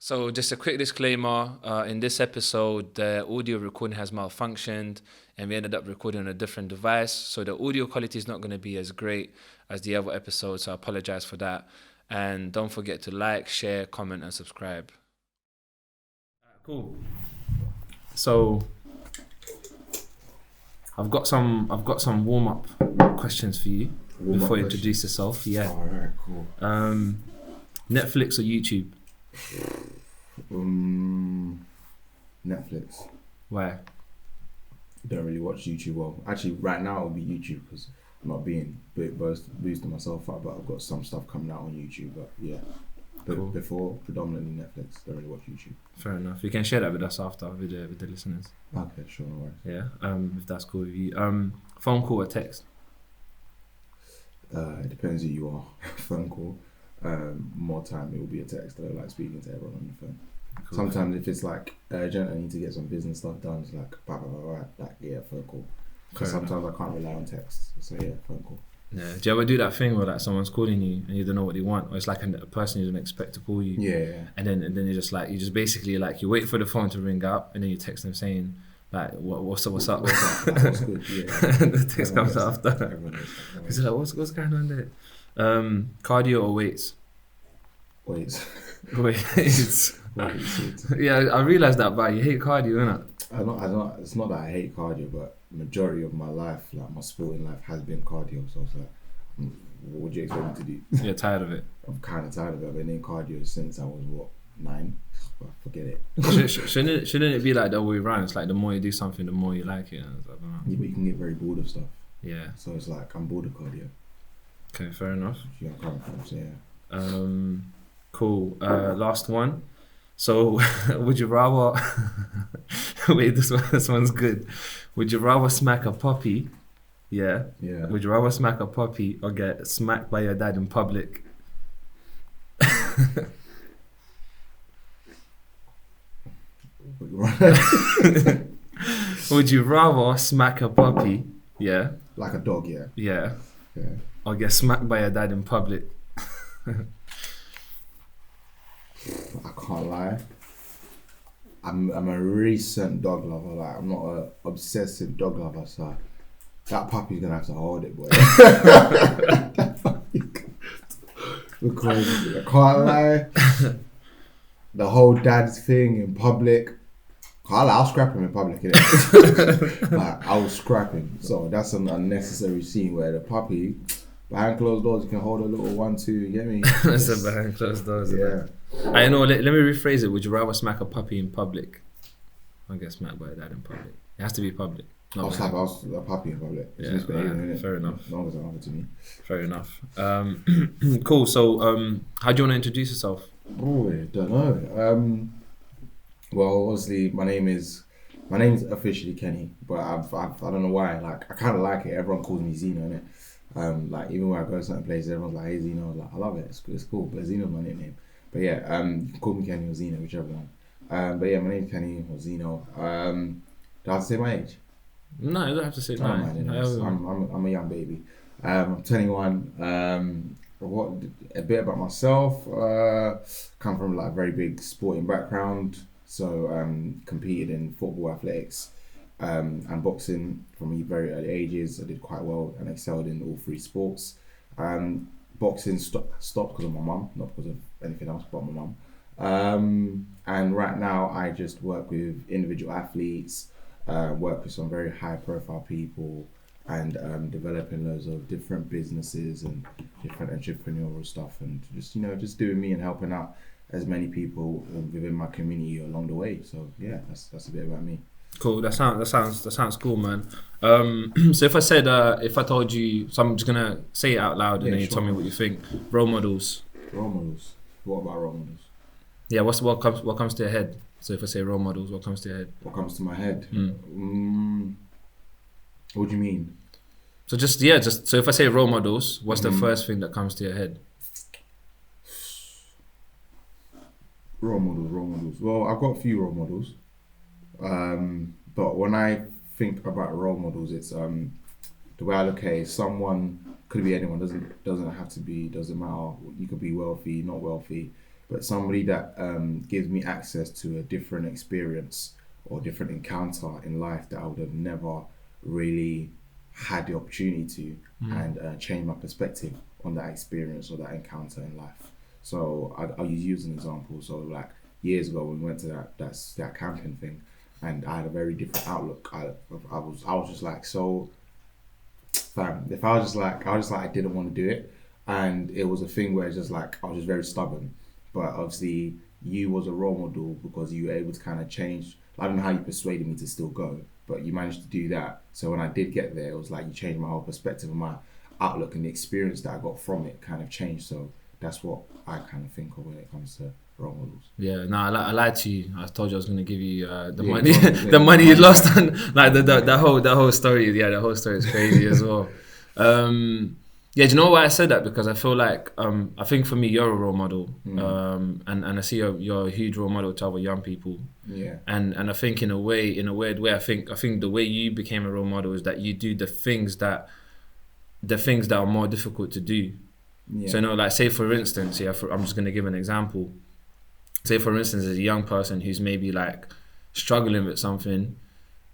So just a quick disclaimer, in this episode, the audio recording has malfunctioned and we ended up recording on a different device. So the audio quality is not going to be as great as the other episodes. So I apologize for that. And don't forget to like, share, comment, and subscribe. Cool. So I've got some warm up questions for you before you introduce yourself. Yeah. All right, cool. Netflix or YouTube? Netflix. Why? Don't really watch YouTube. Well, actually, right now it'll be YouTube because I'm not being boosting myself up, but I've got some stuff coming out on YouTube. But yeah, Cool. before predominantly Netflix. Don't really watch YouTube. Fair enough. You can share that with us after with the listeners. Okay, sure, no worries. Yeah. If that's cool with you. Phone call or text? It depends who you are. Phone call. More time it will be a text. I don't like speaking to everyone on the phone. Cool. Sometimes if it's like urgent, I need to get some business stuff done. It's like blah blah blah, blah like yeah, phone call. Because Fair sometimes I can't rely on text. So yeah, phone call. Yeah. Do you ever do that thing where like someone's calling you and you don't know what they want, or it's like a person you didn't expect to call you? Yeah. And then you just basically like you wait for the phone to ring up and then you text them saying like what's up? What's good? Yeah. The text comes Everyone after. Everyone knows. It's like what's going on there? Cardio or weights? Wait. Weights. Yeah, I realised that, but you hate cardio, innit? I don't. It's not that I hate cardio, but majority of my life, like my sporting life, has been cardio. So it's like, what would you expect me to do? You're tired of it. I'm kind of tired of it. I've been in cardio since I was 9. But forget it. Shouldn't it be like the other way around? It's like the more you do something, the more you like it. I don't know. Yeah, but you can get very bored of stuff. Yeah. So it's like I'm bored of cardio. Okay, fair enough. If you're coming from, so yeah. Cool. Last one. So, would you rather? Wait, this one's good. Would you rather smack a puppy? Yeah. Yeah. Would you rather smack a puppy or get smacked by your dad in public? Would you rather smack a puppy? Yeah. Like a dog, yeah. Yeah. Yeah. Or get smacked by your dad in public? I can't lie. I'm a recent dog lover. Like I'm not a obsessive dog lover. So that puppy's gonna have to hold it, boy. Because I can't lie. The whole dad's thing in public. I'll scrap him in public, innit? Like I was scrapping. So that's an unnecessary scene where the puppy behind closed doors you can hold a little 1-2. You get me? That's a behind closed doors. Yeah. I know. Let me rephrase it. Would you rather smack a puppy in public or get smacked by a dad in public? It has to be public. I'll slap a puppy in public. It's Yeah, misbehaving, right. innit? Fair enough. As long as it's offered to me. Fair enough. Cool. So, how do you want to introduce yourself? Oh, I don't know. Well, obviously, my name's officially Kenny, but I don't know why. Like, I kind of like it. Everyone calls me Zeno, innit? Like, even when I go to certain places, everyone's like, "Hey, Zeno." I was like, I love it. It's cool. But Zeno's my nickname. But yeah, you can call me Kenny or Zeno, whichever one. But yeah, my name's Kenny or Zeno. Do I have to say my age? No, you don't have to say I don't mind, no. I'm a young baby. I'm 21. A bit about myself. Come from like a very big sporting background. So competed in football, athletics, and boxing from very early ages. I did quite well and excelled in all 3 sports. Boxing stopped because of my mum, not because of anything else but my mum. And right now I just work with individual athletes, work with some very high profile people, and developing loads of different businesses and different entrepreneurial stuff, and just doing me and helping out as many people within my community along the way. So yeah, that's a bit about me. Cool. That sounds cool, man. So if I told you, so I'm just gonna say it out loud and then you tell me what you think. Role models. Role models. What about role models? Yeah. What comes to your head? So if I say role models, what comes to your head? What comes to my head? What do you mean? So so if I say role models, what's the first thing that comes to your head? Role models. Well, I've got a few role models. But when I think about role models, it's the way I look at it, someone could be anyone, doesn't have to be, doesn't matter. You could be wealthy, not wealthy, but somebody that gives me access to a different experience or different encounter in life that I would have never really had the opportunity to, and change my perspective on that experience or that encounter in life. So I'll use you as an example. So like years ago when we went to that camping thing, and I had a very different outlook. I was just like, so fam, if I was just like I didn't want to do it, and it was a thing where it's just like I was just very stubborn. But obviously you was a role model because you were able to kind of change. I don't know how you persuaded me to still go, but you managed to do that. So when I did get there, it was like you changed my whole perspective and my outlook, and the experience that I got from it kind of changed. So that's what I kind of think of when it comes to role models. Yeah, no, I lied to you. I told you I was gonna give you the Yeah, money, probably, the yeah, money you money lost back. on like the whole story. Yeah, the whole story is crazy as well. Yeah, do you know why I said that? Because I feel like I think for me you're a role model, and I see you're a huge role model to other young people. Yeah, And I think in a weird way, I think the way you became a role model is that you do the things that are more difficult to do. So yeah, you know, like say for instance, I'm just gonna give an example. Say for instance, there's a young person who's maybe like struggling with something,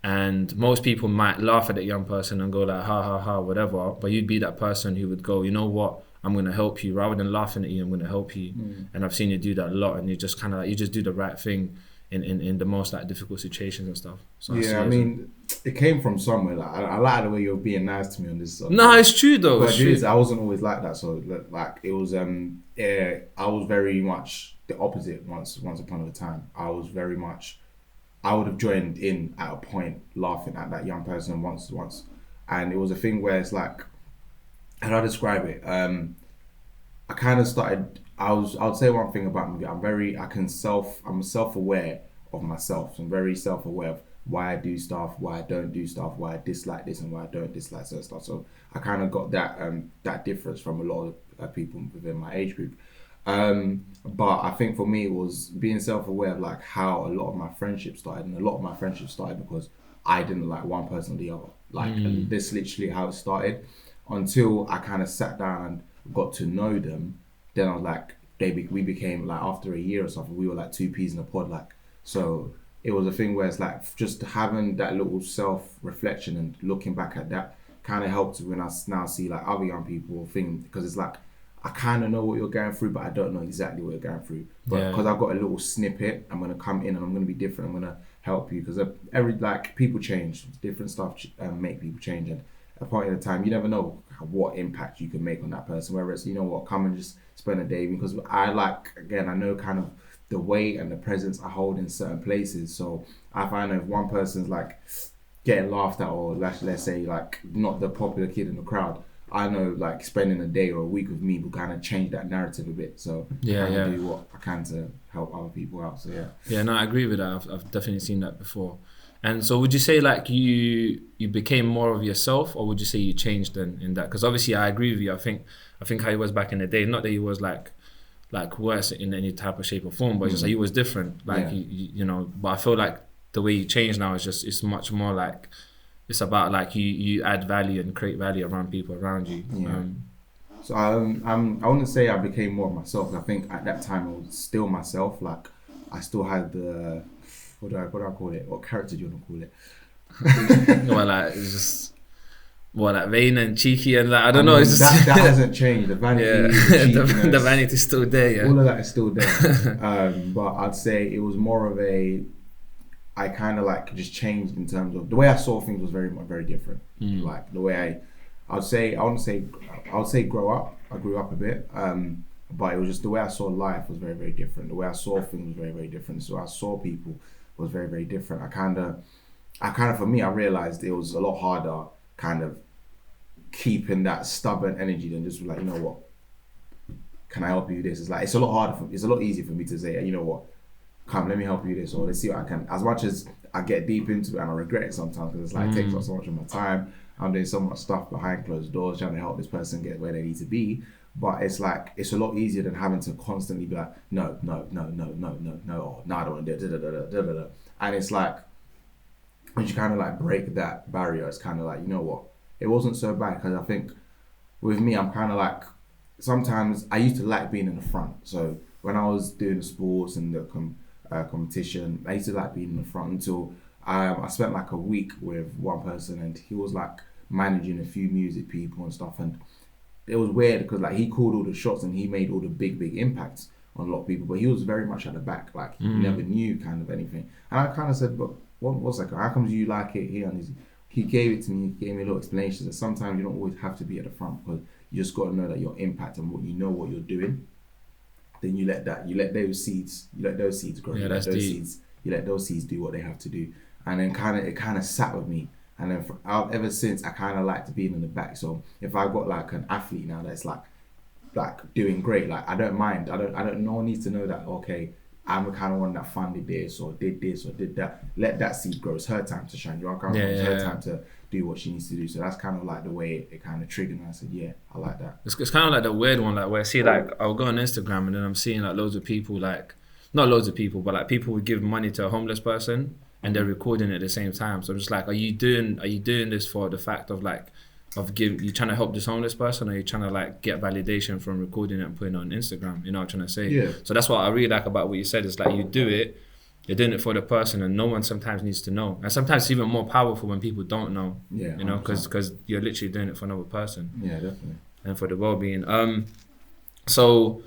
and most people might laugh at that young person and go like ha ha ha whatever, but you'd be that person who would go, you know what, I'm gonna help you. Rather than laughing at you, I'm gonna help you. And I've seen you do that a lot, and you just kind of like, you just do the right thing in the most like difficult situations and stuff. So I see yeah. I it as a, mean, it came from somewhere. Like I like the way you're being nice to me on this. no, it's true though, But it's it is, true. I wasn't always like that. So like it was yeah, I was very much the opposite once upon a time. I was very much I would have joined in at a point laughing at that young person once. And it was a thing where it's like, how do I describe it? I kind of started. I would say one thing about me. I'm self-aware of myself. So I'm very self-aware of why I do stuff, why I don't do stuff, why I dislike this and why I don't dislike certain stuff. So I kind of got that difference from a lot of people within my age group. But I think for me it was being self-aware of like how a lot of my friendships started, and a lot of my friendships started because I didn't like one person or the other. Like this literally how it started, until I kind of sat down and got to know them. Then I was like, we became like after a year or something, we were like two peas in a pod. Like, so it was a thing where it's like just having that little self-reflection and looking back at that kind of helped when I now see like other young people thing, because it's like I kind of know what you're going through, but I don't know exactly what you're going through. But because Yeah, I've got a little snippet, I'm gonna come in and I'm gonna be different. I'm gonna help you because every like people change, different stuff make people change, and at a point in the time, you never know what impact you can make on that person. Whereas you know what, come and just spend a day, because I like, again, I know kind of the weight and the presence I hold in certain places. So I find if one person's like getting laughed at, or let's say like not the popular kid in the crowd, I know like spending a day or a week with me will kind of change that narrative a bit. So I yeah, kind of yeah. do what I can to help other people out. So yeah. Yeah, no, I agree with that. I've definitely seen that before. And so, would you say like you became more of yourself, or would you say you changed in that? Because obviously, I agree with you. I think how he was back in the day. Not that he was like worse in any type of shape or form, but it's just like he was different. Like Yeah. you know. But I feel like the way you change now is just it's much more like it's about like you add value and create value around people around you. Yeah. So I wouldn't say I became more of myself. I think at that time I was still myself. Like I still had the what do I call it? What character do you want to call it? Well, like it's just like vain and cheeky and like I I don't know. It's mean just that hasn't changed. The yeah, vanity, the the cheekiness, vanity's still there. Yeah. all of that is still there. But I'd say it was more of a, I kind of like just changed in terms of the way I saw things was very different. Like the way I would say grow up. I grew up a bit, but it was just the way I saw life was very different. The way I saw things was very different. So I saw people was very different. I kind of for me I realized it was a lot harder kind of keeping that stubborn energy than just like, you know what, can I help you with this? It's like it's a lot harder. It's a lot easier for me to say, you know what, come, let me help you with this, or let's see what I can. As much as I get deep into it and I regret it sometimes because it's like it takes up so much of my time. I'm doing so much stuff behind closed doors trying to help this person get where they need to be. But it's like it's a lot easier than having to constantly be like, no, or no, I don't want to do it. And it's like when you kind of like break that barrier, it's kind of like, you know what, it wasn't so bad, because I think with me, I'm kind of like, sometimes I used to like being in the front. So when I was doing the sports and the competition, I used to like being in the front until I spent like a week with one person, and he was like managing a few music people and stuff, and it was weird because like he called all the shots and he made all the big impacts on a lot of people, but he was very much at the back, like he never knew kind of anything. And I kind of said, but what's like, how come you like it here? And he gave it to me, he gave me a little explanation that sometimes you don't always have to be at the front, because you just got to know that your impact and what you know what you're doing. Then you let those seeds grow. Yeah, that's deep. You let those seeds do what they have to do. And then it kind of sat with me. And then ever since, I kind of like to be in the back. So if I've got like an athlete now that's like doing great, like I don't mind. No one needs to know that, okay, I'm the kind of one that funded this or did that. Let that seed grow. It's her time to shine. It's her time to do what she needs to do. So that's kind of like the way it kind of triggered me. I said, yeah, I like that. It's kind of like the weird one, like where I see like I'll go on Instagram and then I'm seeing like loads of people, like not loads of people, but like people would give money to a homeless person and they're recording it at the same time. So I'm just like, are you doing this for the fact of like you trying to help this homeless person, or you trying to like get validation from recording it and putting it on Instagram? You know what I'm trying to say? Yeah. So that's what I really like about what you said. It's like you do it, you're doing it for the person, and no one sometimes needs to know. And sometimes it's even more powerful when people don't know. Yeah. You know, because you're literally doing it for another person. Yeah, definitely. And for the well-being. So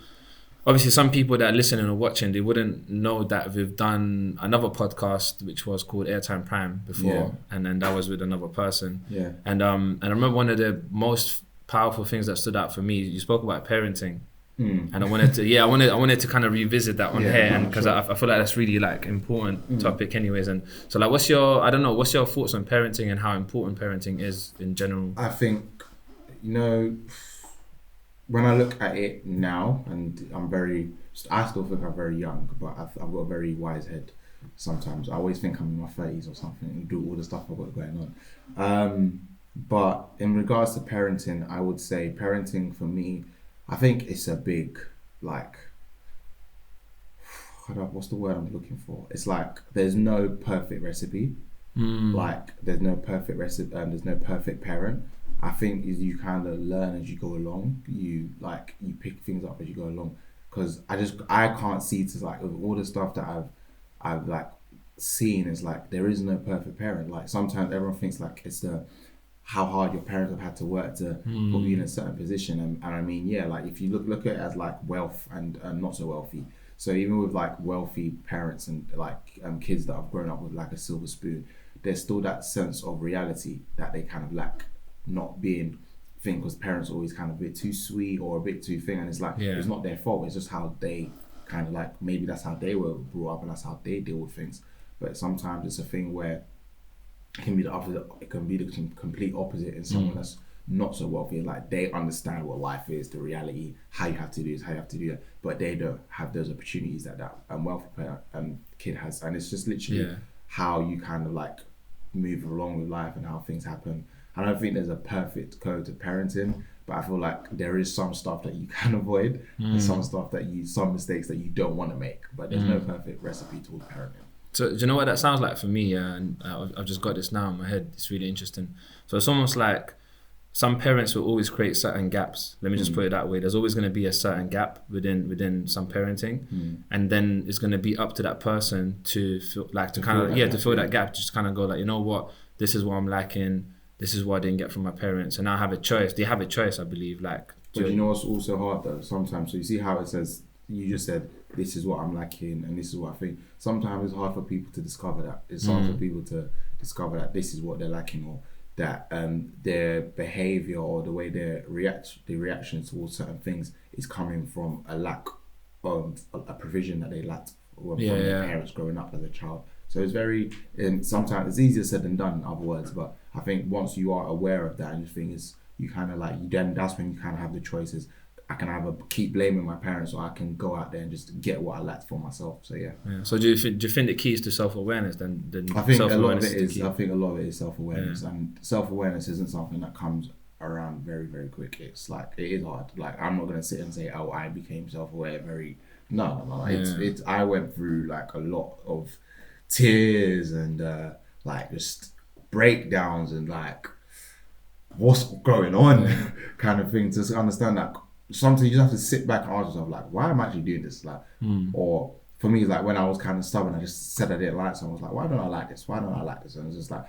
obviously some people that are listening or watching, they wouldn't know that we've done another podcast which was called Airtime Prime before, and then that was with another person. Yeah. And I remember one of the most powerful things that stood out for me, you spoke about parenting. And I wanted to kind of revisit that on here, and because I feel like that's really like important topic anyways. And so like what's your thoughts on parenting and how important parenting is in general? I think, when I look at it now, and I still think I'm very young, but I've got a very wise head sometimes. I always think I'm in my 30s or something and do all the stuff I've got going on. But in regards to parenting, I would say parenting for me, I think it's a big, like, what's the word I'm looking for? It's like there's no perfect recipe. Like there's no perfect recipe, and there's no perfect parent. I think you kind of learn as you go along. You pick things up as you go along. Because I can't see to like all the stuff that I've like seen is like there is no perfect parent. Like sometimes everyone thinks like it's how hard your parents have had to work to put you in a certain position. And I mean, yeah, like if you look at it as like wealth and not so wealthy. So even with like wealthy parents and like kids that have grown up with like a silver spoon, there's still that sense of reality that they kind of lack. Not being thing, because parents are always kind of a bit too sweet or a bit too thing, and it's like it's not their fault, it's just how they kind of like, maybe that's how they were brought up and that's how they deal with things. But sometimes it's a thing where it can be the opposite. It can be the complete opposite in someone that's not so wealthy. Like they understand what life is, the reality, how you have to do this, how you have to do that, but they don't have those opportunities that wealthy kid has. And it's just literally how you kind of like move along with life and how things happen. I don't think there's a perfect code to parenting, but I feel like there is some stuff that you can avoid and some mistakes that you don't want to make, but there's no perfect recipe towards parenting. So do you know what that sounds like for me? And I've just got this now in my head. It's really interesting. So it's almost like some parents will always create certain gaps. Let me just put it that way. There's always going to be a certain gap within some parenting, and then it's going to be up to that person to feel like to fill that gap. Just kind of go like, you know what, this is what I'm lacking. This is what I didn't get from my parents, and I have a choice. They have a choice, I believe. Like, but you know what's also hard though? Sometimes, so you see how it says, you just said, this is what I'm lacking, and this is what I think. Sometimes it's hard for people to discover that. It's hard for people to discover that this is what they're lacking, or that their behavior or the way their reaction towards certain things is coming from a lack of a provision that they lacked from their parents growing up as a child. So it's sometimes it's easier said than done, in other words, but I think once you are aware of that and you think you kind of like, then that's when you kind of have the choices. I can either keep blaming my parents, or I can go out there and just get what I lacked for myself. So yeah. So do you think the key is to self-awareness then? I think a lot of it is self-awareness, and self-awareness isn't something that comes around very, very quick. It's like, it is hard. Like, I'm not gonna sit and say, oh, I became self-aware no. It's I went through like a lot of tears and like just breakdowns and like what's going on kind of thing, to understand that sometimes you just have to sit back and ask yourself, like, why am I actually doing this? Like, or for me, like when I was kind of stubborn, I just said I didn't like something. I was like, why don't I like this? Why don't I like this? And it's just like,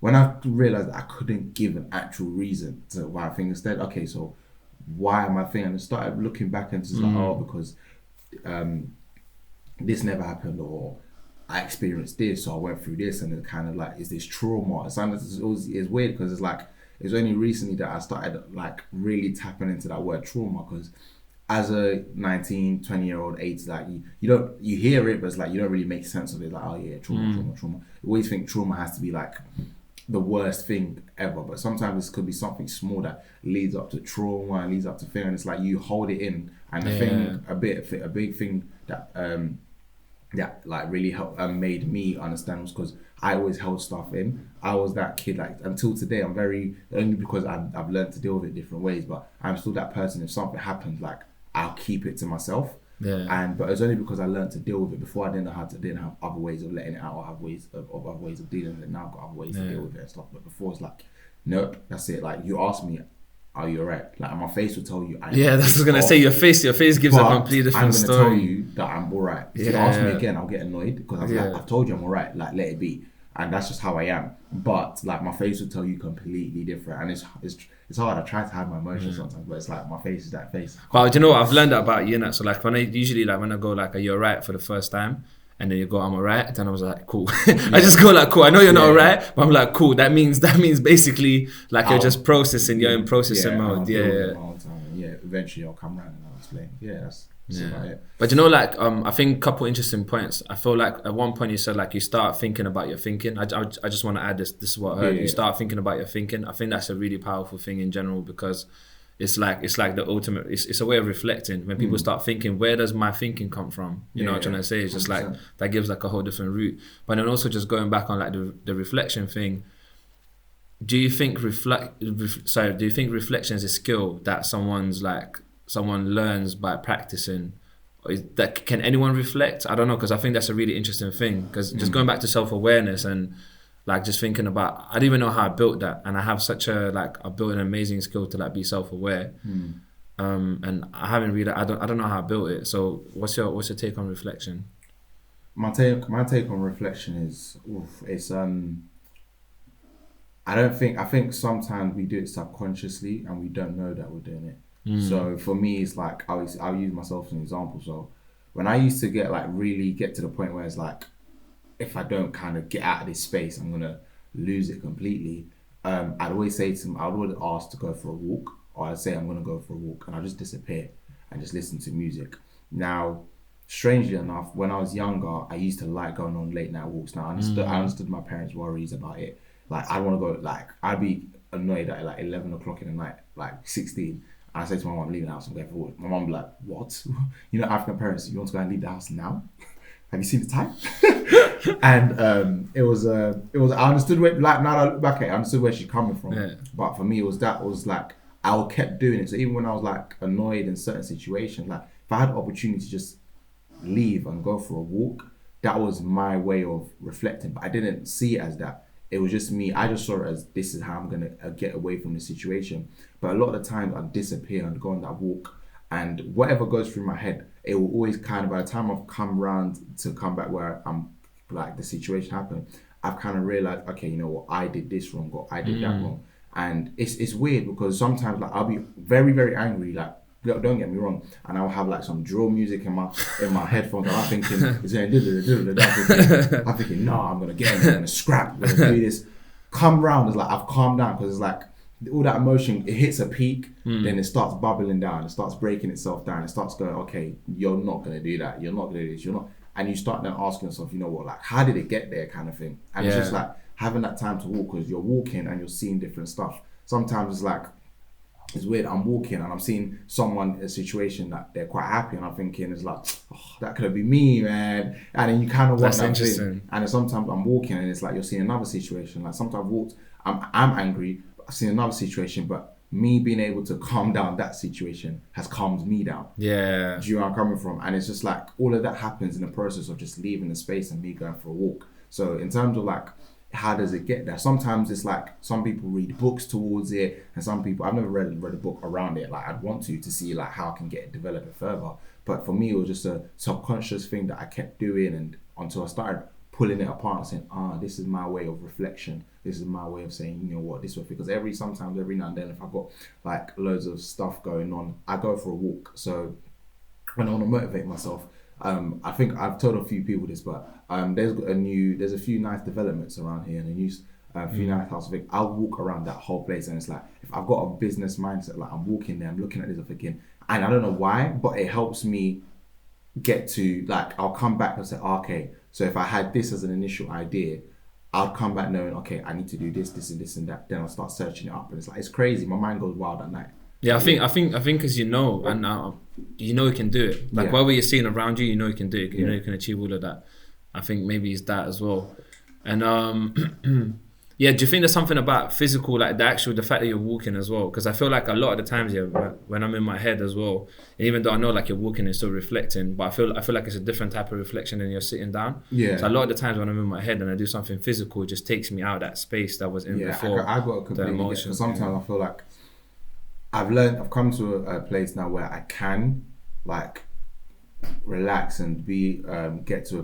when I realized that I couldn't give an actual reason to why I think, instead, okay, so why am I thinking? And I started looking back and just like, oh, because this never happened, or I experienced this, so I went through this, and it kind of like, is this trauma? It's weird because it's like, it's only recently that I started like really tapping into that word trauma, because as a 19, 20-year-old age, like you hear it, but it's like you don't really make sense of it. Like, oh yeah, trauma. You always think trauma has to be like the worst thing ever, but sometimes this could be something small that leads up to trauma and leads up to fear, and it's like you hold it in. And the thing, a big thing that that like really helped made me understand was because I always held stuff in. I was that kid, like until today. I'm very, only because I've learned to deal with it different ways, but I'm still that person. If something happens, like I'll keep it to myself. But it's only because I learned to deal with it. Before, I didn't have other ways of letting it out, or have ways of other ways of dealing with it. Now I've got other ways to deal with it and stuff. But before, it's like, nope, that's it. Like, you ask me, are you alright? Like, my face will tell you. That's what I was gonna say. Your face gives a completely different story. I'm gonna tell you that I'm alright. If you ask me again, I'll get annoyed, because I've told you I'm alright. Like, let it be. And that's just how I am. But like, my face will tell you completely different, and it's hard. I try to hide my emotions sometimes, but it's like my face is that face. But you know what? I've learned that about you, innit? So like, when I go like, are you alright, for the first time, and then you go, I'm alright, then I was like, cool. I just go like, cool. I know you're not alright, but I'm like, cool. That means basically like you're just processing. You're in processing mode. Eventually I'll come around and I'll explain. That's about it. But you know, like I think a couple interesting points. I feel like at one point you said like you start thinking about your thinking. I just want to add this. This is what I heard. You start thinking about your thinking. I think that's a really powerful thing in general, because it's like the ultimate. It's a way of reflecting. When people start thinking, where does my thinking come from? You know what I'm trying to say? It's just 100%. Like that gives like a whole different route. But then also just going back on like the reflection thing. Do you think reflection is a skill that someone learns by practicing? Or can anyone reflect? I don't know, because I think that's a really interesting thing. Because just going back to self-awareness and like just thinking about, I don't even know how I built that, and I have I built an amazing skill to like be self-aware. And I haven't really, I don't know how I built it. So what's your take on reflection? My take on reflection is, I think sometimes we do it subconsciously and we don't know that we're doing it. So for me, it's like, I'll use myself as an example. So when I used to really get to the point where it's like, if I don't kind of get out of this space, I'm gonna lose it completely. I'd always say to them, I would ask to go for a walk, or I'd say I'm gonna go for a walk, and I'll just disappear and just listen to music. Now, strangely enough, when I was younger, I used to like going on late night walks. Now I understood my parents' worries about it. Like, I want to go, like, I'd be annoyed at like 11 o'clock in the night, like 16. And I say to my mom, I'm leaving the house, I'm going for a walk. My mom be like, what? You know, African parents, you want to go and leave the house now? Have you seen the time? And it was, I understood where, like, now that I look back at it, I understood where she's coming from. But for me, it was like, I kept doing it. So even when I was like annoyed in certain situations, like if I had the opportunity to just leave and go for a walk, that was my way of reflecting. But I didn't see it as that. It was just me. I just saw it as, this is how I'm going to get away from the situation. But a lot of the time I'd disappear and go on that walk, and whatever goes through my head, it will always kind of, by the time I've come around to come back where I'm like, the situation happened, I've kind of realized, okay, you know what, I did this wrong, or I did that wrong. And it's weird, because sometimes like I'll be very, very angry, like, don't get me wrong, and I'll have like some drill music in my headphones, and I'm thinking, I'm thinking, no, I'm gonna get in, I'm gonna scrap, I'm gonna do this. Come round, it's like I've calmed down, because it's like all that emotion, it hits a peak, then it starts bubbling down, it starts breaking itself down, it starts going, okay, you're not gonna do that, you're not gonna do this, you're not, and you start then asking yourself, you know what, like, how did it get there, kind of thing. And it's just like having that time to walk, because you're walking and you're seeing different stuff. Sometimes it's like, it's weird, I'm walking and I'm seeing someone in a situation that they're quite happy, and I'm thinking, it's like, oh, that could have been me, man. And then you kind of want that thing. And then sometimes I'm walking and it's like you're seeing another situation. Like sometimes I've walked, I'm angry, but I've seen another situation, but me being able to calm down that situation has calmed me down. Yeah. Do you know where I'm coming from? And it's just like all of that happens in the process of just leaving the space and me going for a walk. So in terms of like, how does it get there? Sometimes it's like some people read books towards it, and some people, I've never read a book around it. Like I'd want to see like how I can get it develop it further. But for me, it was just a subconscious thing that I kept doing, and until I started pulling it apart and saying, this is my way of reflection. This is my way of saying, you know what, this way. Because every now and then, if I've got like loads of stuff going on, I go for a walk. So when I want to motivate myself, I think I've told a few people this, but there's a few nice developments around here, and a few nice houses. I'll walk around that whole place, and it's like if I've got a business mindset, like I'm walking there, I'm looking at this, I'm thinking, and I don't know why, but it helps me get to like, I'll come back and say, okay, so if I had this as an initial idea, I'll come back knowing, okay, I need to do this, and this and that. Then I'll start searching it up, and it's like, it's crazy. My mind goes wild at night. Yeah, I think because you know, and you know you can do it. Like whatever you're seeing around you, you know you can do it. You know you can achieve all of that. I think maybe it's that as well. And yeah, do you think there's something about physical, like the fact that you're walking as well? Because I feel like a lot of the times, when I'm in my head as well, and even though I know like you're walking and still reflecting, but I feel like it's a different type of reflection than you're sitting down. Yeah. So a lot of the times when I'm in my head and I do something physical, it just takes me out of that space that was in before. I got to completely get, because sometimes I feel like I've come to a place now where I can like relax and get to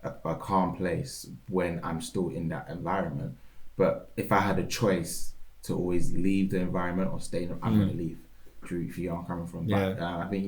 a calm place when I'm still in that environment. But if I had a choice to always leave the environment or stay, I'm going to leave. If you know where I'm coming from. But I think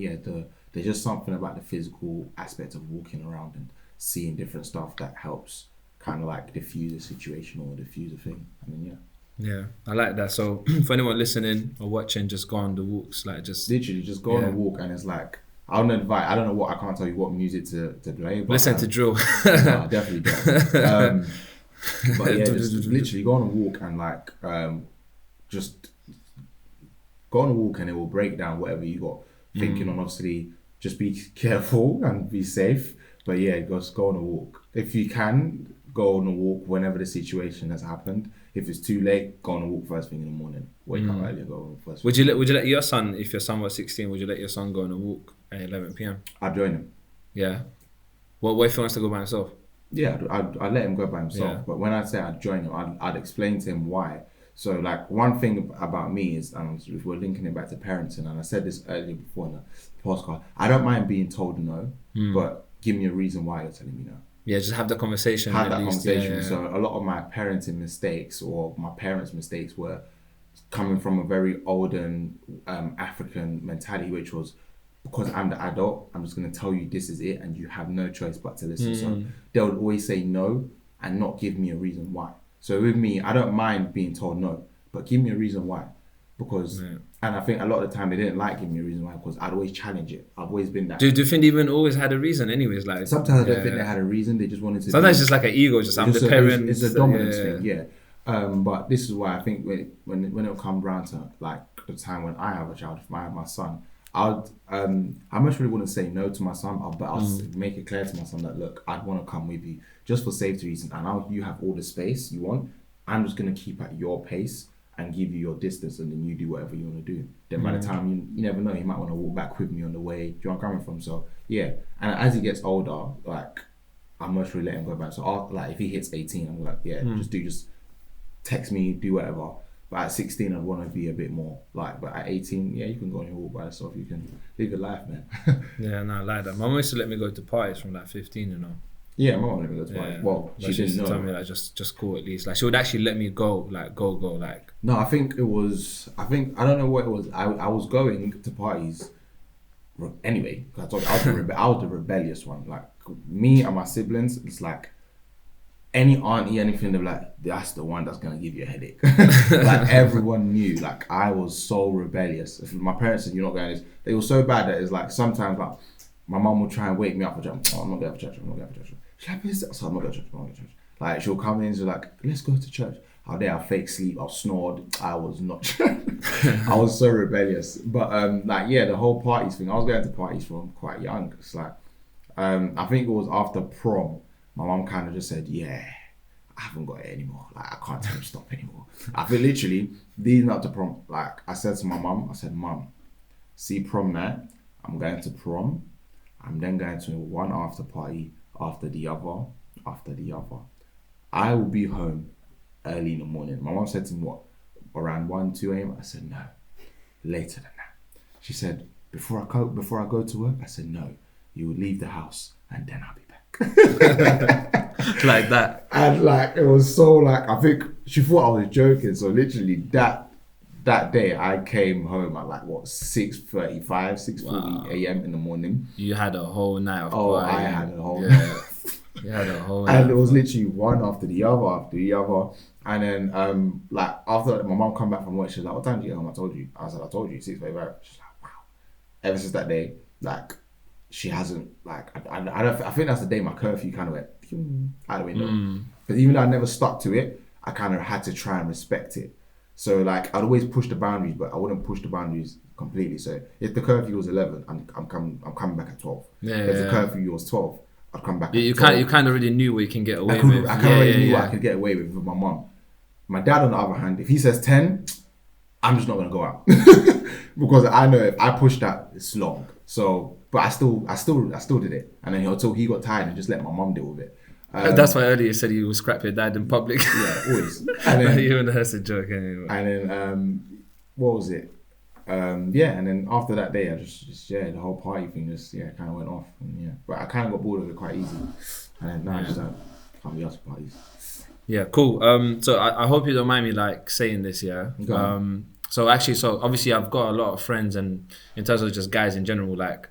there's just something about the physical aspect of walking around and seeing different stuff that helps kind of like diffuse a situation or diffuse a thing. I mean, yeah, I like that. So for anyone listening or watching, just go on the walks, like just literally just go on a walk, and it's like, I don't know I can't tell you what music to play, but listen to drill. No, definitely don't. But yeah, just literally go on a walk and like just go on a walk, and it will break down whatever you got thinking on. Obviously, just be careful and be safe. But yeah, just go on a walk. If you can, go on a walk whenever the situation has happened. If it's too late, go on a walk first thing in the morning. Wake up early and go on first. Would you let your son, if your son was 16, would you let your son go on a walk at 11 p.m? I'd join him. Yeah. What if he wants to go by himself? Yeah, I'd let him go by himself. Yeah. But when I say I'd join him, I'd explain to him why. So like one thing about me is, if we're linking it back to parenting, and I said this earlier before in the podcast, I don't mind being told no, but give me a reason why you're telling me no. Yeah, just have the conversation. Yeah. So a lot of my parenting mistakes, or my parents' mistakes, were coming from a very olden African mentality, which was, because I'm the adult, I'm just going to tell you this is it, and you have no choice but to listen. So they would always say no and not give me a reason why. So with me, I don't mind being told no, but give me a reason why. Because, and I think a lot of the time they didn't like giving me a reason why, because I'd always challenge it. I've always been that. Do you think they even always had a reason anyways? Like sometimes I don't think they had a reason, they just wanted to. Sometimes it's just like an ego, just I'm the parent. It's a dominance thing, yeah. But this is why I think when it'll come around to like the time when I have a child, if I have my son, I much really wouldn't say no to my son, but I'll make it clear to my son that, look, I'd want to come with you just for safety reasons, and now you have all the space you want. I'm just going to keep at your pace and give you your distance, and then you do whatever you want to do. Then by the time, you never know, he might want to walk back with me on the way. Do you know where I'm coming from? So yeah, and as he gets older, like, I'm much really let him go back. So like if he hits 18, I'm like, just text me, do whatever. But at 16, I'd want to be a bit more like, but at 18, yeah, you can go on your walk by yourself. You can live your life, man. Yeah, no, I like that. My mum used to let me go to parties from like 15, you know. Yeah, my mom let me go to parties. Well, she didn't know. Tell me like just go at least. Like she would actually let me go, like go like. No, I think I don't know what it was. I was going to parties anyway. I told you, I was the rebellious one. Like me and my siblings, it's like any auntie, anything, they're like, that's the one that's gonna give you a headache. Like everyone knew. Like I was so rebellious. If my parents said you're not going to this, they were so bad that it's like sometimes like my mum will try and wake me up for church. Oh, I'm not going to church. She's like, so I'm not going to church. Like she'll come in and she's like, let's go to church. I'll fake sleep. I'll snore. I was not. I was so rebellious. But the whole parties thing. I was going to parties from quite young. It's like, I think it was after prom. My mum kind of just said, yeah, I haven't got it anymore. Like, I can't tell him stop anymore. I feel literally, leading up to prom, like, I said to my mum, Mum, see prom night, I'm going to prom. I'm then going to one after party, after the other. I will be home early in the morning. My mom said to me, what, around 1, 2 a.m.? I said, no, later than that. She said, before I go to work? I said, no, you will leave the house and then I'll be back. Like that. And like, it was so like, I think she thought I was joking. So literally that day I came home at like, what, 6:35, 6:40 a.m. in the morning. You had a whole night of partying. I had a whole night. You had a whole night. And it was literally one after the other. And then, like, after my mom come back from work, she's like, what time did you get home? I told you. I said, I told you, 6:35. She's like, wow. Ever since that day, like, she hasn't, like, I think that's the day my curfew kind of went out the window. Because even though I never stuck to it, I kind of had to try and respect it. So, like, I'd always push the boundaries, but I wouldn't push the boundaries completely. So, if the curfew was 11, I'm coming back at 12. If the curfew was 12, I'd come back. You kind of already knew what you can get away with. I kind of already knew what I could get away with my mom. My dad, on the other hand, if he says 10, I'm just not gonna go out because I know if I push that, it's long. So, but I still did it, and then until he got tired and just let my mom deal with it. That's why earlier you said you would scrap your dad in public. Yeah, always. And then, you and that's a joke anyway. And then what was it? Yeah, and then after that day, I just the whole party thing just kind of went off. And, but I kind of got bored of it quite easy, and then now I just can't be asked for parties. Yeah, cool. So I hope you don't mind me like saying this, yeah. So obviously I've got a lot of friends, and in terms of just guys in general, like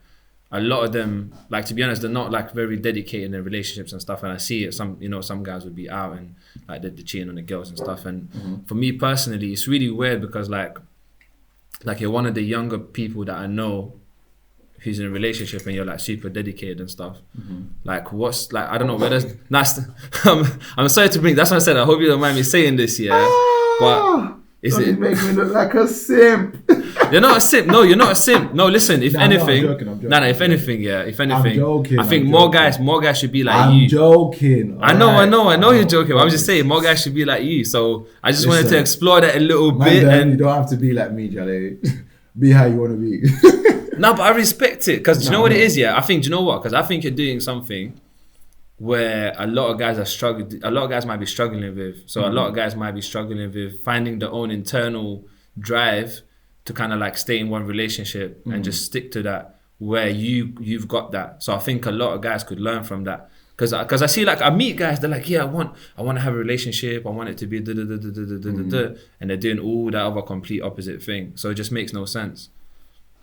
a lot of them, like to be honest, they're not like very dedicated in their relationships and stuff. And I see it. Some guys would be out and like they're cheating on the girls and stuff. And for me personally, it's really weird because like you're one of the younger people that I know who's in a relationship and you're like super dedicated and stuff. Like what's like, I don't know where that's I'm sorry to bring, that's what I said, I hope you don't mind me saying this, but is it make me look like a simp? You're not a simp. No, you're not a simp. No, listen, if anything, I'm joking. if anything, I'm joking, I think more guys should be like I'm you. Joking. I know you're joking. I'm just saying more guys should be like you. So I just wanted to explore that a little bit. And you don't have to be like me, Jale. Be how you want to be. No, but I respect it because you know what it is, yeah. I think, do you know what? Because I think you're doing something where a lot of guys are struggling. A lot of guys might be struggling with. So a lot of guys might be struggling with finding their own internal drive to kind of like stay in one relationship and just stick to that. Where you've got that. So I think a lot of guys could learn from that. Because I see, like, I meet guys, they're like, yeah, I want to have a relationship, I want it to be and they're doing all that other complete opposite thing. So it just makes no sense.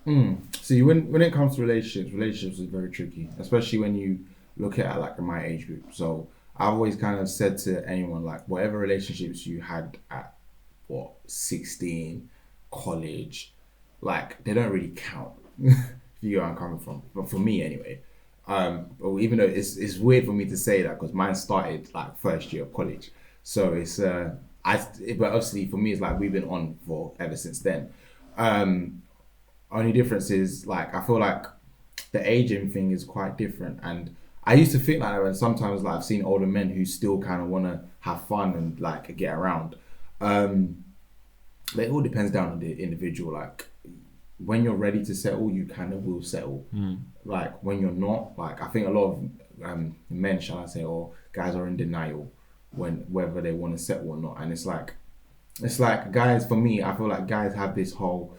See, when it comes to relationships is very tricky, especially when you look at it like in my age group. So I've always kind of said to anyone, like, whatever relationships you had at 16, college, like, they don't really count. If you know where I'm coming from. But for me anyway. Even though it's weird for me to say that because mine started like first year of college, so it's but obviously for me it's like we've been on for ever since then. Only difference is like I feel like the aging thing is quite different, and I used to think like that when sometimes like I've seen older men who still kind of want to have fun and like get around. But it all depends down on the individual. Like when you're ready to settle, you kind of will settle. Like when you're not, like I think a lot of men, shall I say, or guys are in denial whether they want to settle or not. And it's like guys, for me, I feel like guys have this whole,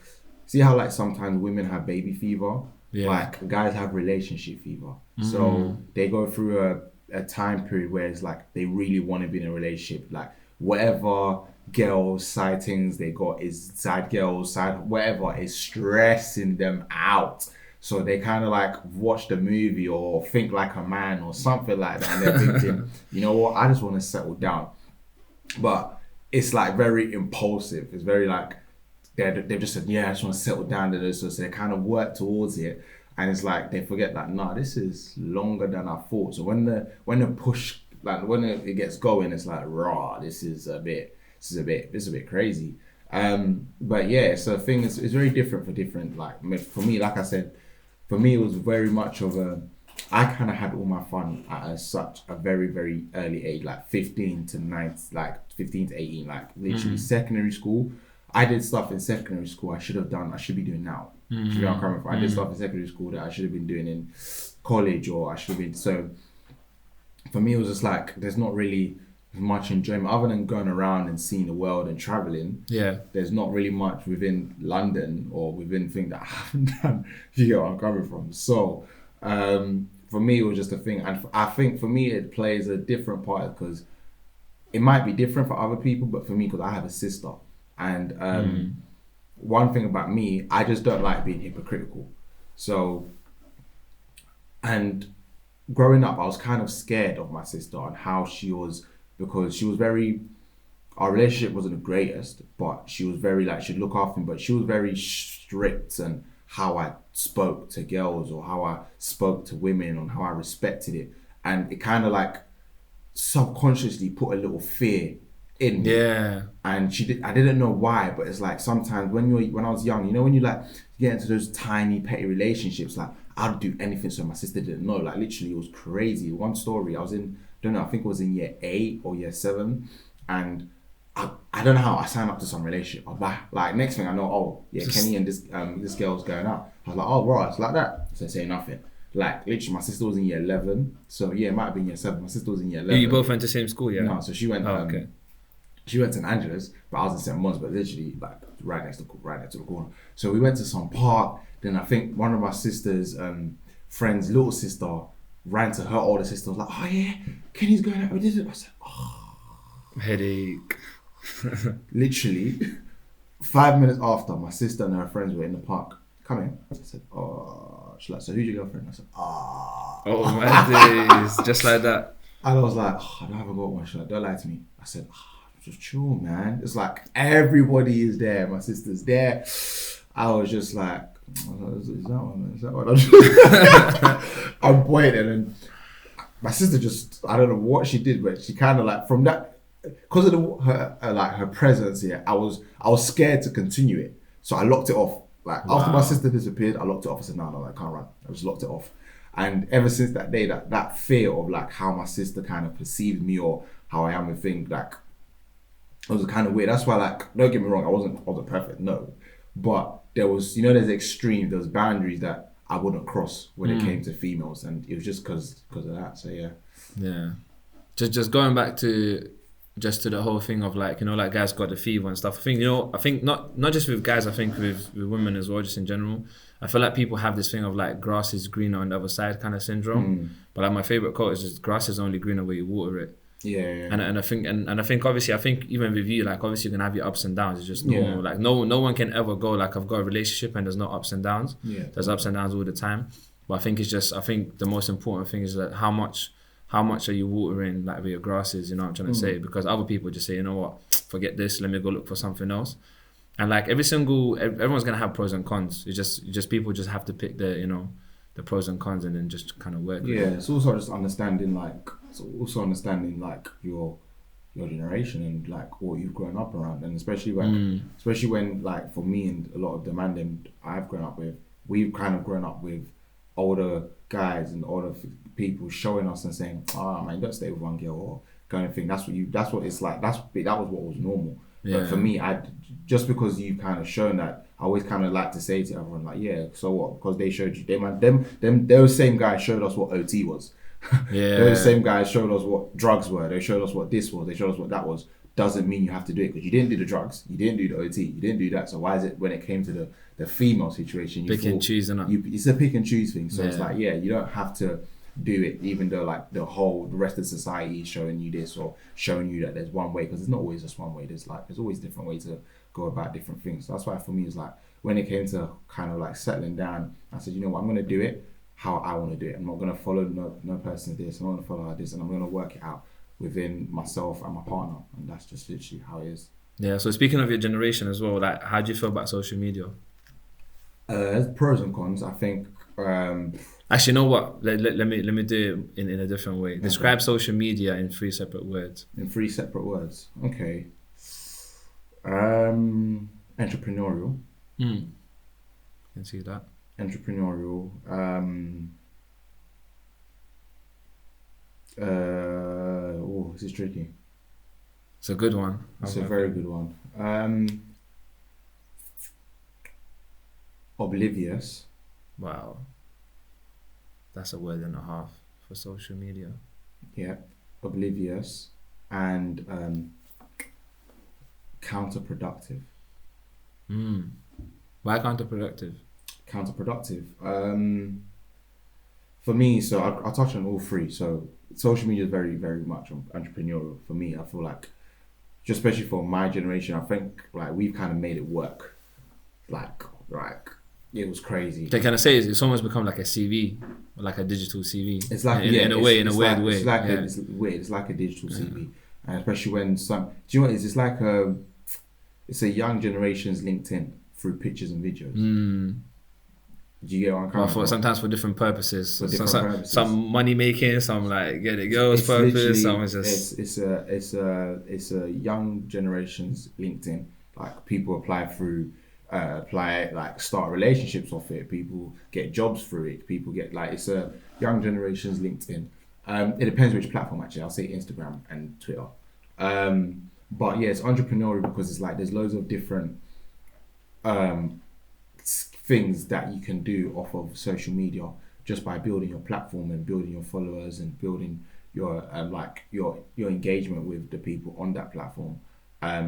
see how like sometimes women have baby fever? Yeah. Like guys have relationship fever. So they go through a time period where it's like they really want to be in a relationship. Like whatever girls sightings they got is side girls, whatever is stressing them out. So they kind of like watch the movie or think like a man or something like that. And they're thinking, you know what, I just want to settle down. But it's like very impulsive. It's very like, they've just said, yeah, I just want to settle down. So they kind of work towards it. And it's like, they forget that, nah, this is longer than I thought. So when the push, like when it gets going, it's like, raw, this is a bit crazy. But yeah, it's a thing, it's very different for different, like for me, like I said, for me, it was very much of I kind of had all my fun at such a very, very early age, like 15 to 18, like literally secondary school. I did stuff in secondary school I should be doing now. Do you know where I'm coming from? I did stuff in secondary school that I should have been doing in college, or I should have been. So for me, it was just like, there's not really much enjoyment other than going around and seeing the world and traveling. Yeah. There's not really much within London or within things that I haven't done. If you get where I'm coming from. So for me, it was just a thing, and I think for me it plays a different part because it might be different for other people, but for me, because I have a sister, and one thing about me, I just don't like being hypocritical. So, and growing up, I was kind of scared of my sister and how she was, because she was very, our relationship wasn't the greatest, but she was very like, she'd look after me, but she was very strict and how I spoke to girls or how I spoke to women and how I respected it. And it kind of like subconsciously put a little fear in me. Yeah. And I didn't know why, but it's like sometimes when I was young, you know, when you like get into those tiny petty relationships, like I'd do anything so my sister didn't know. Like literally it was crazy. One story, I was in, don't know, I think it was in year 8 or year 7, and I don't know how I signed up to some relationship. Like next thing I know, oh yeah, Kenny and this girl's going out. I was like, oh right, it's like that. So I say nothing. Like literally, my sister was in year 11. So yeah, it might have been year 7. My sister was in year 11. You both went to the same school, yeah? No, so she went. Okay. She went to St. Angela's, but I was in St. Mons, but literally like right next to the corner. So we went to some park. Then I think one of my sister's friend's little sister ran to her older sister. Was like, oh yeah, Kenny's going out. We did it. I said, oh, Headache. literally 5 minutes after, my sister and her friends were in the park. Come in. I said, oh, she's like, so who's your girlfriend? I said, ah. Oh my days, just like that. And I was like, oh, I haven't got one. She's like, don't lie to me. I said, oh, just chill, man. It's like everybody is there. My sister's there. I was just like, is that one? Is that one? I'm pointing, and my sister just, I don't know what she did, but she kind of like from that, because of her presence here, I was scared to continue it, so I locked it off. Like after my sister disappeared, I locked it off. I said, no, I can't run. I just locked it off. And ever since that day, that fear of like how my sister kind of perceived me or how I am with things, like it was kind of weird. That's why, like, don't get me wrong, I wasn't perfect, no, but there was, there's extremes, there was boundaries that I wouldn't cross when it came to females, and it was just because of that. So yeah. Just going back to the whole thing of like, like guys got the fever and stuff. I think not just with guys, I think with women as well, just in general. I feel like people have this thing of like grass is greener on the other side kind of syndrome. But like my favorite quote is just grass is only greener where you water it. Yeah. And I think obviously, I think even with you, like obviously you're gonna have your ups and downs. It's just normal. Like no one can ever go like I've got a relationship and there's no ups and downs. Yeah. There's ups and downs all the time. But I think the most important thing is that how much are you watering like with your grasses, you know what I'm trying to say? Because other people just say, you know what, forget this, let me go look for something else. And like everyone's gonna have pros and cons. It's just people just have to pick the pros and cons and then just kind of work. Yeah, it's also just understanding like your generation and like what you've grown up around, and especially when like for me and a lot of the man them I've grown up with, we've kind of grown up with older guys and older people showing us and saying, man, don't stay with one girl or kind of thing. That's what it's like. That was what was normal. Yeah. But for me, just because you've kind of shown that, I always kind of like to say to everyone like, yeah, so what? Because they showed you, those same guys showed us what OT was. Yeah. Those same guys showed us what drugs were. They showed us what this was. They showed us what that was. Doesn't mean you have to do it, because you didn't do the drugs, you didn't do the OT, you didn't do that. So why is it when it came to the female situation, you pick and choose, it's a pick and choose thing. So yeah. It's like, yeah, you don't have to do it, even though like the rest of society is showing you this or showing you that there's one way, because there's not always just one way. There's always different ways to go about different things. So that's why for me it's like when it came to kind of like settling down, I said, you know what, I'm gonna do it how I want to do it. I'm not gonna follow no person this. I'm not gonna follow her this, and I'm gonna work it out within myself and my partner, and that's just literally how it is. Yeah. So speaking of your generation as well, like how do you feel about social media? There's pros and cons. I think. Actually, you know what? Let me do it in a different way. Describe social media in 3 separate words. In 3 separate words. Okay. Entrepreneurial. Can see that. Entrepreneurial. This is tricky. It's a good one. It's a very good one. Oblivious. Wow. That's a word and a half for social media. Yeah. Oblivious. and counterproductive. Why counterproductive? Counterproductive. For me, so I'll touch on all three. So social media is very, very much entrepreneurial. For me, I feel like, just especially for my generation, I think like we've kind of made it work. Like it was crazy. They kind of say it's almost become like a CV, like a digital CV. It's like in a weird way. It's weird. It's like a digital CV, and especially when do you know what it is? It's like it's a young generation's LinkedIn through pictures and videos. Do you get what I'm coming from? Sometimes for different purposes. For different purposes. Some money making, some like get it girls purpose. Some is just it's a young generation's LinkedIn. Like people apply start relationships off it. People get jobs through it. People get it's a young generation's LinkedIn. It depends which platform actually. I'll say Instagram and Twitter. But yeah, it's entrepreneurial because it's like there's loads of different things that you can do off of social media just by building your platform and building your followers and building your your engagement with the people on that platform.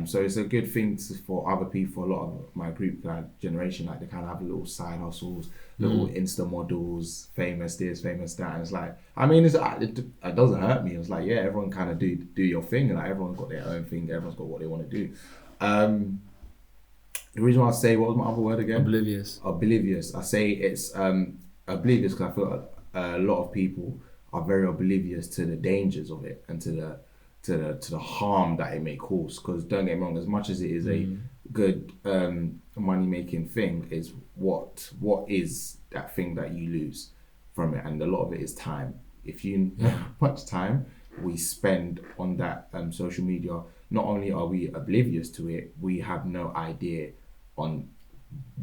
So it's a good thing for other people. A lot of my group generation, like they kind of have little side hustles, little Insta models, famous this, famous that, and it's like, I mean, it doesn't hurt me. It's like, yeah, everyone kind of do your thing, and like everyone's got their own thing. Everyone's got what they want to do. The reason why I say, what was my other word again? Oblivious. I say it's oblivious because I feel a lot of people are very oblivious to the dangers of it and to the harm that it may cause. Because don't get me wrong, as much as it is a good money making thing, is what is that thing that you lose from it, and a lot of it is time. If you know how much time we spend on that social media, not only are we oblivious to it, we have no idea on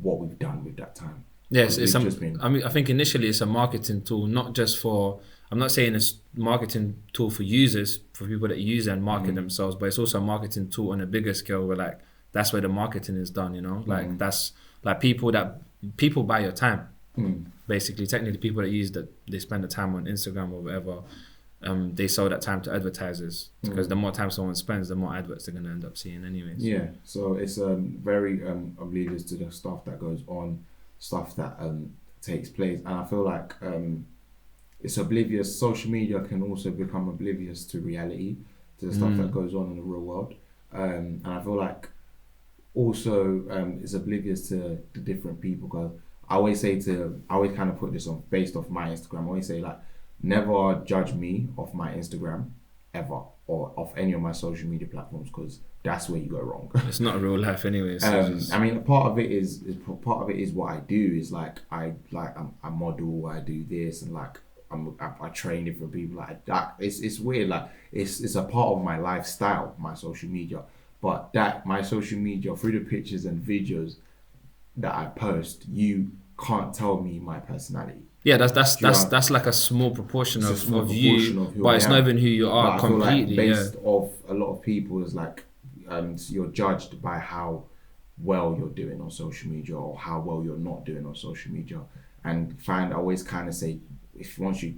what we've done with that time. Yes, I think initially it's a marketing tool, not just for. I'm not saying it's a marketing tool for users, for people that use and market themselves, but it's also a marketing tool on a bigger scale where that's where the marketing is done, you know? That's like people buy your time. Basically, technically people that use that, they spend the time on Instagram or whatever, they sell that time to advertisers because the more time someone spends, the more adverts they're going to end up seeing anyways. Yeah, so it's very oblivious to the stuff that goes on, stuff that takes place, and I feel like it's oblivious. Social media can also become oblivious to reality, to the stuff that goes on in the real world, and I feel like also it's oblivious to the different people. Because I always kind of put this on based off my Instagram. I always say never judge me off my Instagram ever, or off any of my social media platforms, because that's where you go wrong. It's not real life anyway. I mean, part of it is what I do is I model, I do this, and I train different people like that. It's weird, it's a part of my lifestyle, my social media. But that my social media, through the pictures and videos that I post, you can't tell me my personality. Yeah, that's like a small proportion of you, but it's not even who you are completely. Based off a lot of people, is you're judged by how well you're doing on social media or how well you're not doing on social media. And I always kind of say, if once you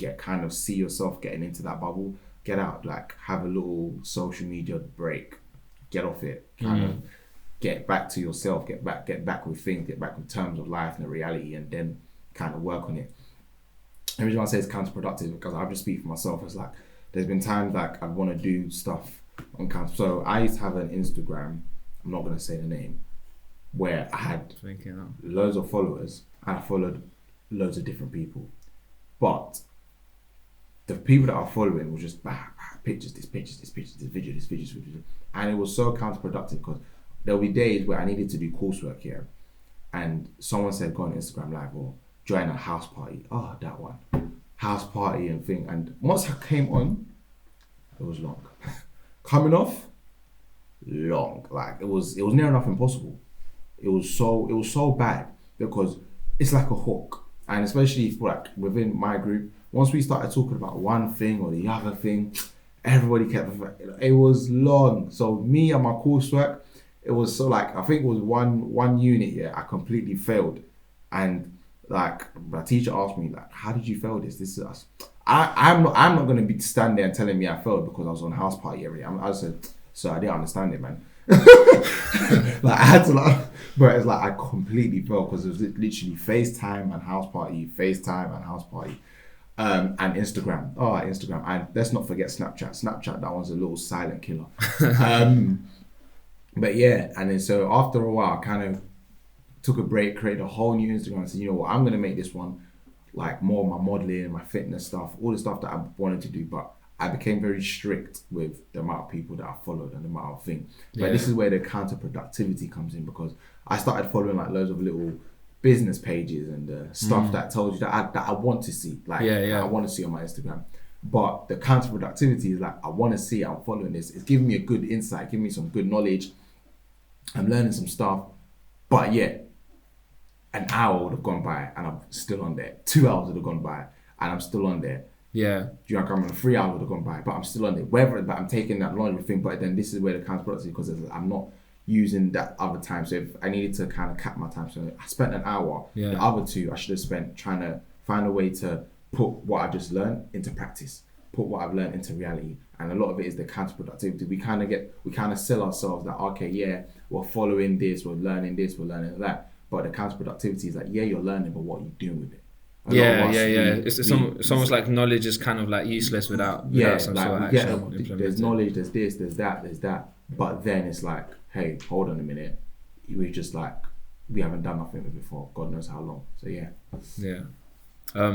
see yourself getting into that bubble, get out, have a little social media break, get off it, get back to yourself, get back with things, get back with terms of life and the reality, and then kind of work on it. The reason why I say it's counterproductive because I just speak for myself. It's there's been times I want to do stuff on counter. So I used to have an Instagram, I'm not going to say the name, where I had loads of followers and I followed loads of different people. But the people that are following were just pictures, this video. And it was so counterproductive because there'll be days where I needed to do coursework here and someone said, go on Instagram Live or join a house party. Oh, that one. House party and thing. And once I came on, it was long. Coming off, long. It was near enough impossible. It was so bad because it's like a hook. And especially for within my group, once we started talking about one thing or the other thing, everybody it was long. So me and my coursework, it was so I think it was one unit, I completely failed. And my teacher asked me, how did you fail this? This is us. I'm not gonna be standing there and telling me I failed because I was on a house party every day. I said, so I didn't understand it, man. Like I had to but it's like I completely failed because it was literally FaceTime and house party, and Instagram. Oh, Instagram, and let's not forget Snapchat, that one's a little silent killer. But yeah, and then so after a while I kind of took a break, created a whole new Instagram and said, you know what, I'm gonna make this one like more my modeling, my fitness stuff, all the stuff that I wanted to do, but I became very strict with the amount of people that I followed and the amount of things. But this is where the counterproductivity comes in, because I started following like loads of little business pages and stuff that told you that I want to see, like I want to see on my Instagram. But the counterproductivity is like, I want to see, I'm following this. It's giving me a good insight, giving me some good knowledge. I'm learning some stuff, but yeah, an hour would have gone by and I'm still on there. 2 hours would have gone by and I'm still on there. Yeah. Do you know, I'm 3 hours would have gone by, but I'm still on there. But I'm taking that knowledge thing, but then this is where the counterproductive, because I'm not using that other time. So if I needed to kind of cap my time, so I spent an hour. Yeah. The other 2 I should have spent trying to find a way to put what I just learned into practice, put what I've learned into reality. And a lot of it is the counterproductivity. We kind of sell ourselves that, okay, yeah, we're following this, we're learning that. But the counterproductivity is like, yeah, you're learning, but what are you doing with it? Yeah. It's almost like knowledge is kind of like useless without some sort of action. There's knowledge, there's this, there's that. But then it's like, hey, hold on a minute. We haven't done nothing with it before. God knows how long. So yeah. Yeah.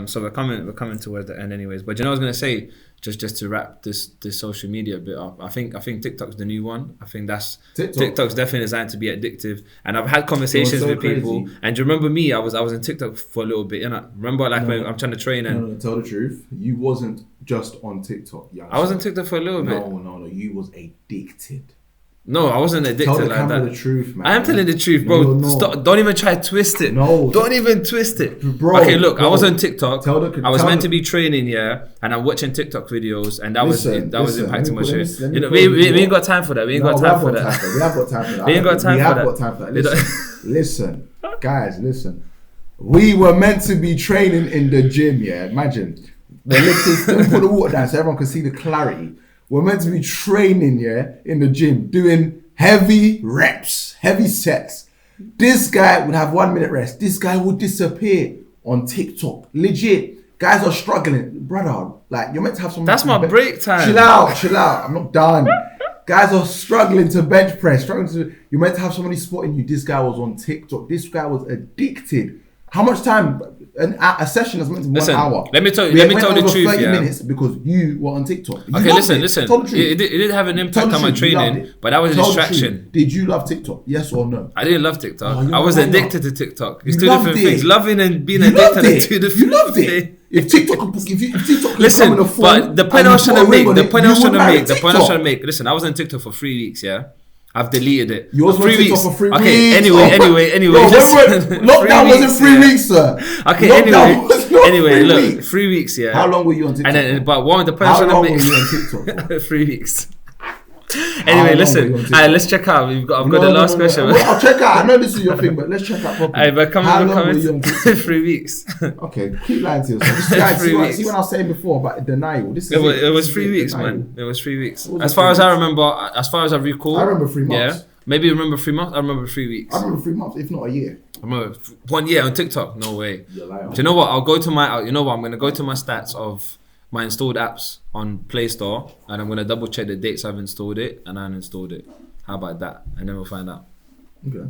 So we're coming towards the end anyways. But you know what I was gonna say, just to wrap this social media bit up, I think TikTok's the new one. I think TikTok's definitely designed to be addictive. And I've had conversations with people. And do you remember me? I was in TikTok for a little bit, innit? Remember when I'm trying to train and no, tell the truth. You wasn't just on TikTok, youngster. I was on TikTok for a little bit. No, you was addicted. No, I wasn't addicted like that. Tell the camera the truth, man. I am telling the truth, bro. No, Stop, don't even try to twist it. No. Don't even twist it. Bro. Okay, look, I was on TikTok. I was meant to to be training, yeah, and I'm watching TikTok videos, and that was impacting my shit. You know, we ain't got time for that. We ain't got time for that. We have got time for that. We ain't got time for that. Listen, guys, listen. We were meant to be training in the gym, yeah. Imagine. Let me put the water down so everyone can see the clarity. We're meant to be training, yeah, in the gym, doing heavy reps, heavy sets. This guy would have 1 minute rest. This guy would disappear on TikTok. Legit. Guys are struggling. Brother, like, you're meant to have some... That's my break time. Chill out. I'm not done. Guys are struggling to bench press. You're meant to have somebody spotting you. This guy was on TikTok. This guy was addicted. How much time? A session is meant to be 1 hour. Let me tell you the truth. 30 minutes because you were on TikTok. Okay, listen. It did have an impact on my training, but that was a distraction. Did you love TikTok? Yes or no? I didn't love TikTok. I was addicted to TikTok. It's two different things. Loving and being addicted are two different things. You loved it. If TikTok listen, but the point I was trying to make. Listen, I was on TikTok for 3 weeks. Yeah. I've deleted it. You was on TikTok for 3 weeks. Okay, anyway. Lockdown wasn't 3 weeks, sir. Okay, anyway, look, 3 weeks, yeah. How long were you on TikTok? But one of the points How long were you on TikTok? 3 weeks. Anyway, listen. Alright, let's check out. I've got the last question. Well, I'll check out. I know this is your thing, but let's check out properly. Alright, but How long were you on TikTok? 3 weeks. Okay, keep lying to yourself. See what I was saying before about denial. It was 3 weeks, man. It was 3 weeks. As far as I remember, as far as I recall, I remember 3 months. Yeah, maybe you remember 3 months. I remember 3 weeks. I remember 3 months, if not a year. I remember 1 year on TikTok. No way. You're lying. Do you know what? I'm gonna go to my stats of my installed apps on Play Store, and I'm gonna double check the dates I've installed it and uninstalled it. How about that? And then we'll find out. Okay.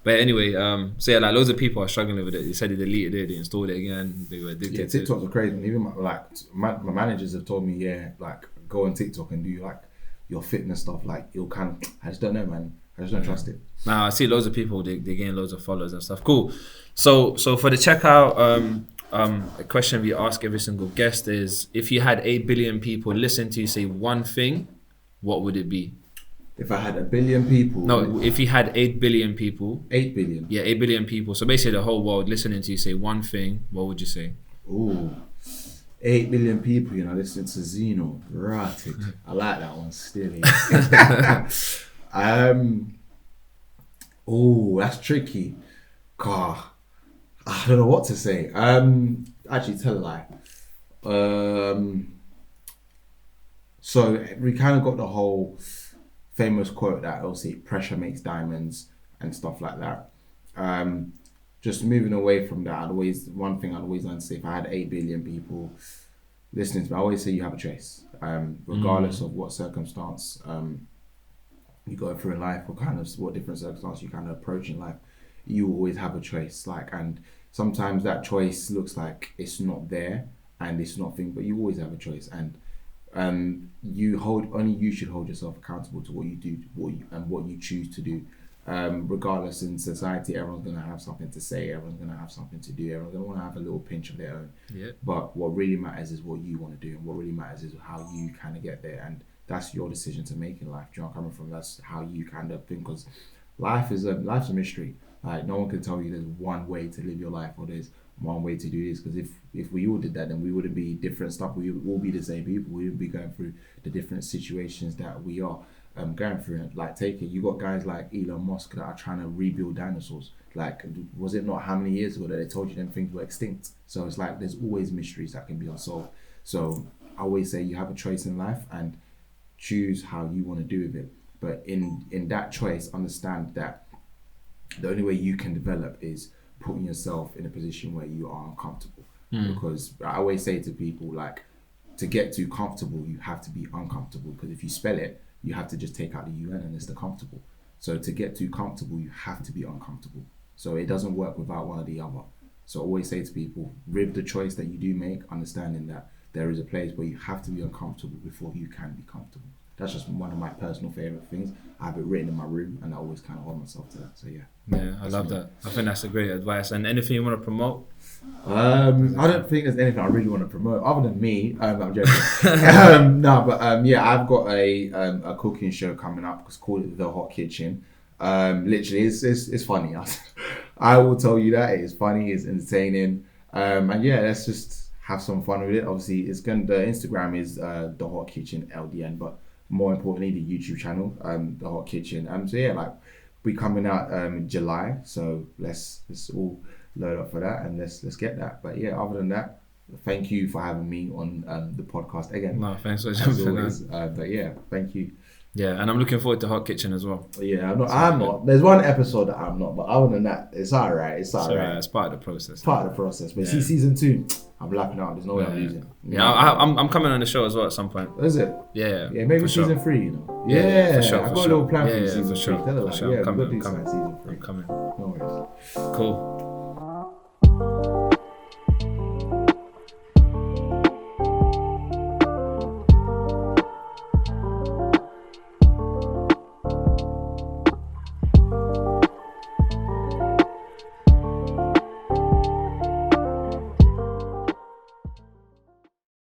But anyway, so yeah, like loads of people are struggling with it. They said they deleted it, they installed it again, they were addicted. Yeah, TikToks are crazy. And even my managers have told me, yeah, like go on TikTok and do like your fitness stuff. Like you'll I just don't know, man. I just don't trust it. Nah, I see loads of people. They gain loads of followers and stuff. Cool. So for the checkout, a question we ask every single guest is: if you had 8 billion people listen to you say one thing, what would it be? If I had 1 billion people. No, if you had 8 billion people. 8 billion. Yeah, 8 billion people. So basically, the whole world listening to you say one thing. What would you say? Ooh. 8 billion people, listening to Zeno. Rotted. I like that one still. Oh, that's tricky. God, I don't know what to say. Actually, tell a lie. So we kind of got the whole famous quote that obviously pressure makes diamonds and stuff like that. Just moving away from that, one thing I'd always like to say, if I had 8 billion people listening to me, I always say you have a choice, regardless of what circumstance you go through in life, or kind of what different circumstance you kind of approach in life. You always have a choice, and sometimes that choice looks like it's not there and it's not thing, but you always have a choice, and you should hold yourself accountable to what you do, what you choose to do. Regardless, in society, everyone's gonna have something to say, everyone's gonna have something to do, everyone's gonna want to have a little pinch of their own. Yeah. But what really matters is what you want to do, and what really matters is how you kind of get there, and that's your decision to make in life. Do you know where I'm coming from? That's how you kind of think, because life's a mystery. Like, no one can tell you there's one way to live your life, or there's one way to do this, because if we all did that, then we wouldn't be different stuff. We would all be the same people. We wouldn't be going through the different situations that we are going through. Like, you got guys like Elon Musk that are trying to rebuild dinosaurs. Like, was it not how many years ago that they told you them things were extinct? So it's like there's always mysteries that can be unsolved. So I always say you have a choice in life, and choose how you want to do with it. But in that choice, understand that the only way you can develop is putting yourself in a position where you are uncomfortable. Because I always say to people, like, to get too comfortable, you have to be uncomfortable. Because if you spell it, you have to just take out the UN, and it's the comfortable. So to get too comfortable, you have to be uncomfortable. So it doesn't work without one or the other. So I always say to people, with the choice that you do make, understanding that there is a place where you have to be uncomfortable before you can be comfortable. That's just one of my personal favorite things. I have it written in my room, and I always kind of hold myself to that. So yeah. Yeah, I love that. I think that's a great advice. And anything you want to promote? I don't think there's anything I really want to promote other than me. I'm joking. No, but yeah, I've got a cooking show coming up. It's called The Hot Kitchen. Literally, it's funny. I will tell you that it's funny, it's entertaining, and yeah, let's just have some fun with it. Obviously, the Instagram is The Hot Kitchen LDN, but more importantly, the YouTube channel, The Hot Kitchen. So yeah, like, we coming out in July, so let's all load up for that, and let's get that. But yeah, other than that, thank you for having me on the podcast again. No, thanks for jumping on. But yeah, thank you. Yeah, and I'm looking forward to Hot Kitchen as well. Yeah, I'm not. There's one episode that I'm not, but other than that, it's alright. It's alright. It's part of the process. Part of the process. But see, season 2, I'm lapping out. There's no way I'm losing. Yeah, I'm coming on the show as well at some point. Is it? Yeah. Yeah, maybe season 3. You know. Yeah, for sure. I've got a little plan for yeah, season for 3. sure. Tell her, for sure. yeah, I'm coming. season 3. I'm coming. No worries. Cool.